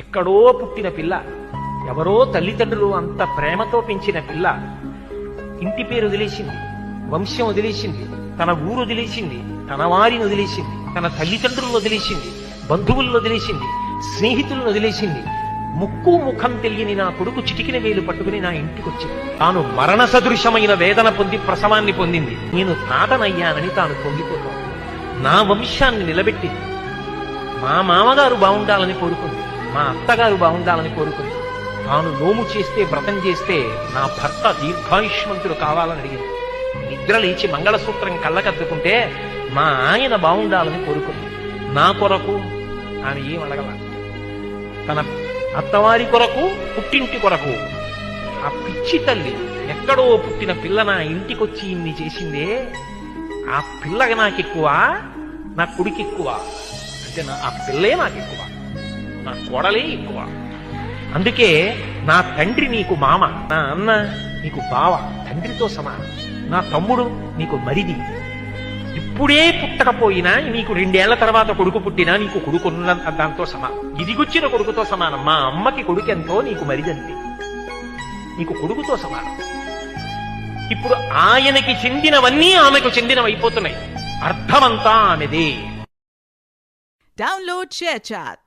ఎక్కడో పుట్టిన పిల్ల, ఎవరో తల్లిదండ్రులు అంత ప్రేమతో పెంచిన పిల్ల ఇంటి పేరు వదిలేసింది, వంశం వదిలేసింది, తన ఊరు వదిలేసింది, తన వారిని వదిలేసింది, తన తల్లిదండ్రులను వదిలేసింది, బంధువులను వదిలేసింది, స్నేహితులను వదిలేసింది. ముక్కు ముఖం తెలియని నా కొడుకు చిటికిన వేలు పట్టుకుని నా ఇంటికి వచ్చింది. తాను మరణ సదృశమైన వేదన పొంది ప్రసవాన్ని పొందింది. నేను తాతనయ్యానని తాను పొంగిపోతాను. నా వంశాన్ని నిలబెట్టింది. మా మామగారు బాగుండాలని కోరుకుంది, మా అత్తగారు బాగుండాలని కోరుకుంది. తాను నోము చేస్తే, వ్రతం చేస్తే నా భర్త దీర్ఘాయుష్మంతుడు కావాలని అడిగింది. నిద్ర లేచి మంగళసూత్రం కళ్ళకద్దుకుంటే మా ఆయన బాగుండాలని కోరుకుంది. నా కొరకు ఆమె ఏం అడగల. తన అత్తవారి కొరకు, పుట్టింటి కొరకు. ఆ పిచ్చి తల్లి ఎక్కడో పుట్టిన పిల్ల నా ఇంటికొచ్చి ఇన్ని చేసిందే, ఆ పిల్లగా నాకెక్కువ, నా కొడుకు ఎక్కువ అంటే ఆ పిల్లే నాకెక్కువ, నా కోడలే ఎక్కువ. అందుకే నా తండ్రి నీకు మామ, నా అన్న నీకు బావ, తండ్రితో సమానం. నా తమ్ముడు నీకు మరిది. ఇప్పుడే పుట్టకపోయినా నీకు 2 ఏళ్ల తర్వాత కొడుకు పుట్టినా నీకు కొడుకున్న దాంతో సమానం, ఇదిగొచ్చిన కొడుకుతో సమానం. మా అమ్మకి కొడుకు ఎంతో నీకు మరిదంతే, నీకు కొడుకుతో సమానం. ఇప్పుడు ఆయనకి చెందినవన్నీ ఆమెకు చెందినవైపోతున్నాయి. అర్థమంతా ఆమెదే. Download ShareChat.